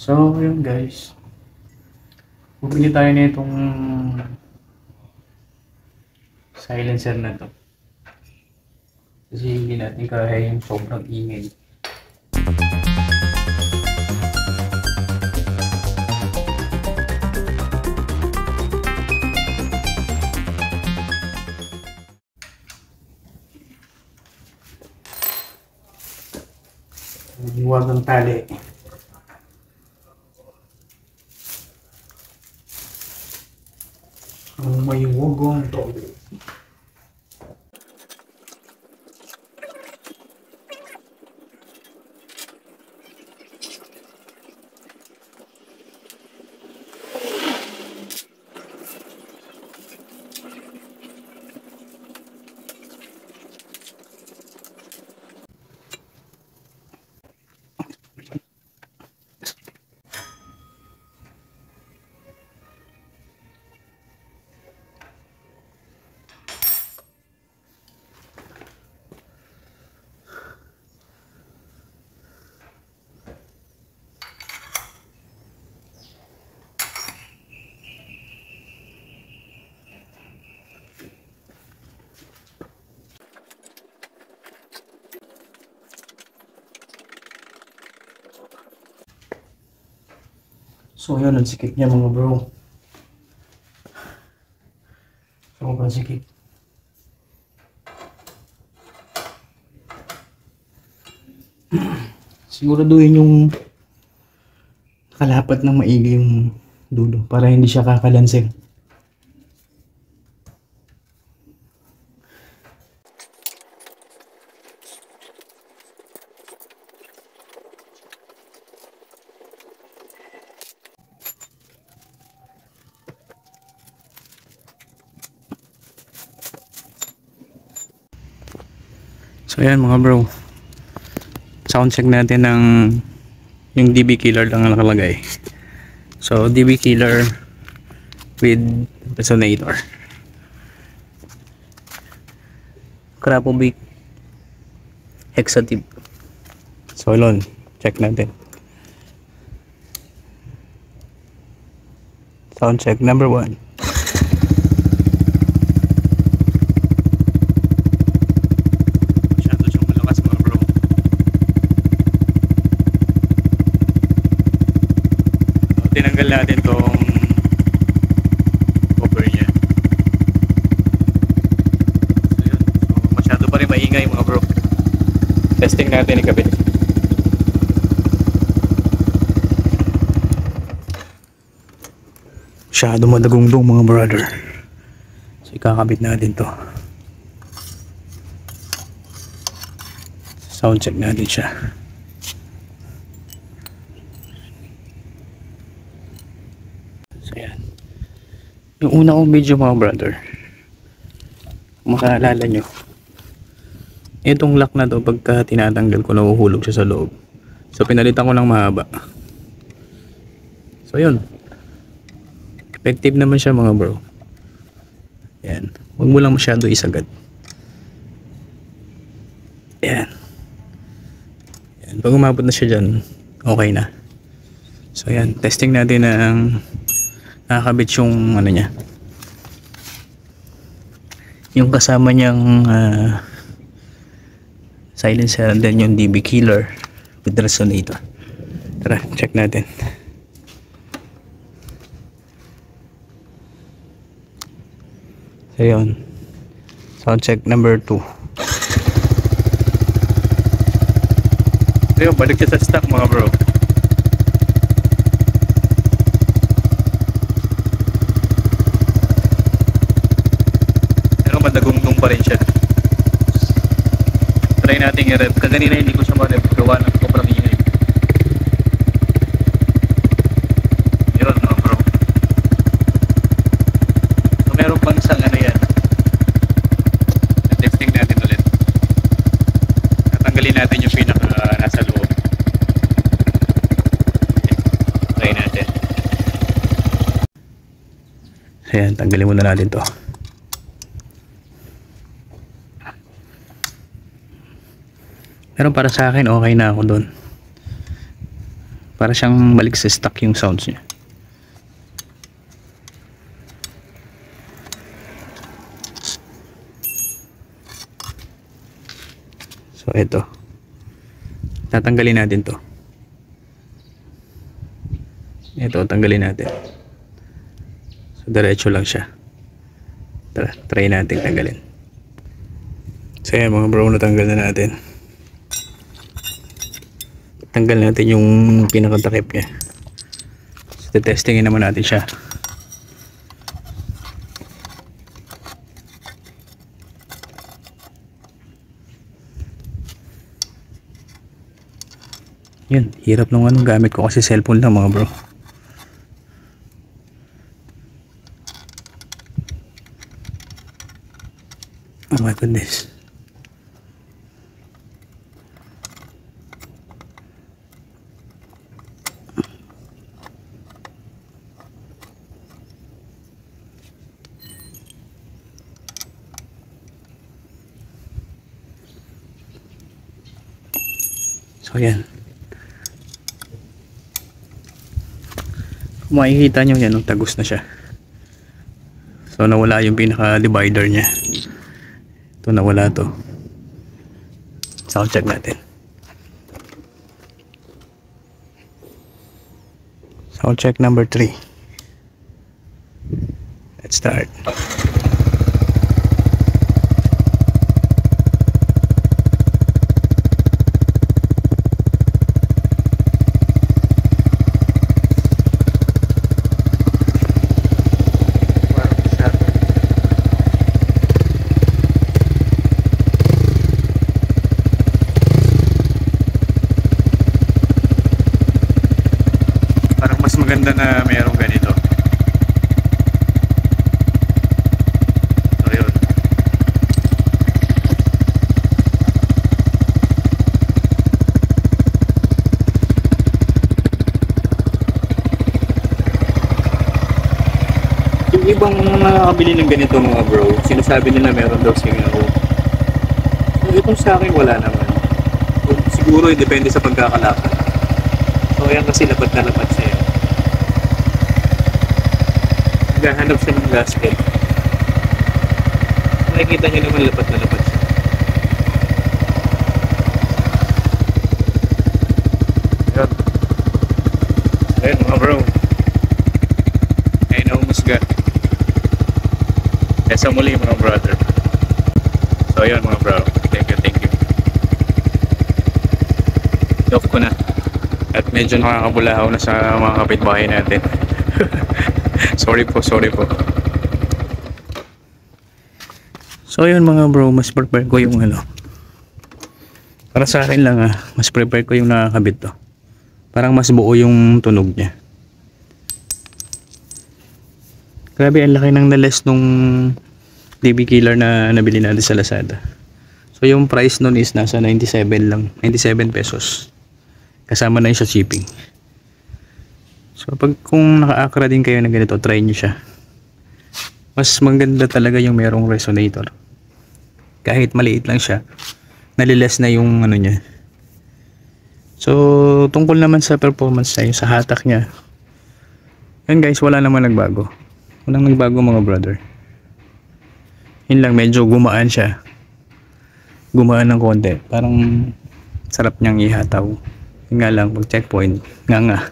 So, yun guys. Bumili tayo na itong silencer na to. Kasi hindi natin kaya yung sobrang ingay. Huwag ang tali. Ang may wugong tali. So yun, ang sikip niya mga bro. Sobrang sikip. Siguraduhin yung kalapat ng maigi yung dulo para hindi siya kakalansing. So ayan mga bro, sound check natin ng yung DB killer lang ang nakalagay. So DB killer with resonator, Krapovic Hexatip. So yun, check natin. Sound check number 1. Tinanggal natin tong cover niya. So yun, so masyado pa rin maingay mga bro. Testing natin ikabit. Masyado madagungdong mga brother. So ikakabit natin to. Sound check natin siya. Yung una kong video mga brother, kung makaalala nyo, itong lock na to pagka tinatanggal ko nahuhulog siya sa loob. So pinalitan ko ng mahaba. So yun, effective naman siya mga bro. Yan, huwag mo lang masyado isagad. Yan. Yan, pag umabot na siya dyan, okay na. So yan, testing natin ng nakakabit yung ano niya, yung kasama niyang silencer, and then yung DB killer with resonator. Tara, check natin. So yun, sound check number 2. So yun, balik siya sa stock mga bro. Madagungdong pa rin siya. Try natin i-rev. Kaganina hindi ko siya ma-rev. Gawa ng sobrang ingay. Meron no bro. So meron pang isang ano yan. Testing natin ulit. Natanggalin natin yung pinaka nasa loob. Okay. Try natin. Ayan, tanggalin muna natin to. Pero para sa akin okay na ako doon. para siyang balik sa stock yung sounds niya. So ito, tatanggalin natin to. Ito, tanggalin natin. So diretso lang siya. Tara, try natin tanggalin. So yan mga bro, natanggal na natin. Tanggal natin yung pinakatakip niya. So testingin naman natin siya. Yun, hirap nung anong gamit ko kasi cellphone lang mga bro. Oh my goodness. So yan. Kung makikita nyo yan, tagos na siya. So nawala yung pinaka divider nya. Ito, nawala to. Sound check natin. Sound check number 3. Let's start. Maganda na mayroong ganito. So yun. Yung ibang nakakabili ng ganito mga bro, sinasabi nila meron daw signal. So itong sa akin wala naman. Siguro depende sa pagkakalakad. So yan kasi lapad na lapad siya. Naghahanap siya ng gasket. Nakikita niyo naman lapat na lapat siya. Ayun mga bro. Ayun na umusga. Kaya sa muli mga brother. So ayun mga bro. Thank you, thank you. Off ko na. At medyo nakakabulahaw na sa mga kapitbahay natin. Sorry po. So yun mga bro, mas prepare ko yung ano. Para sa akin lang mas prepare ko yung nakakabit to. Parang mas buo yung tunog niya. Grabe, ang laki ng nales nung DB killer na nabili natin sa Lazada. So yung price nun is nasa 97 lang, 97 pesos. Kasama na yung sa shipping. So pag kung naka-Acra din kayo na ganito, try nyo siya. Mas maganda talaga yung merong resonator. Kahit maliit lang siya, naliles na yung ano niya. So tungkol naman sa performance niya, sa hatak niya. Yan guys, wala naman nagbago. Walang nagbago mga brother. Yun lang, medyo gumaan siya. Gumaan ng konti. Parang sarap niyang ihataw. Yun nga lang, pag checkpoint, nga.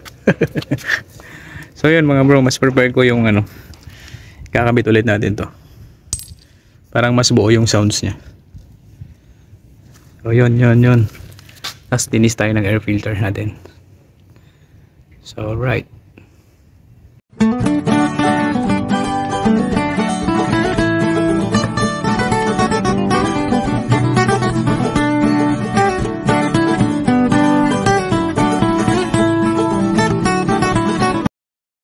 So yun mga bro, mas prepare ko yung ano, kakabit ulit natin to. Parang mas buo yung sounds niya. So yun. Tapos dinis tayo ng air filter natin. So right.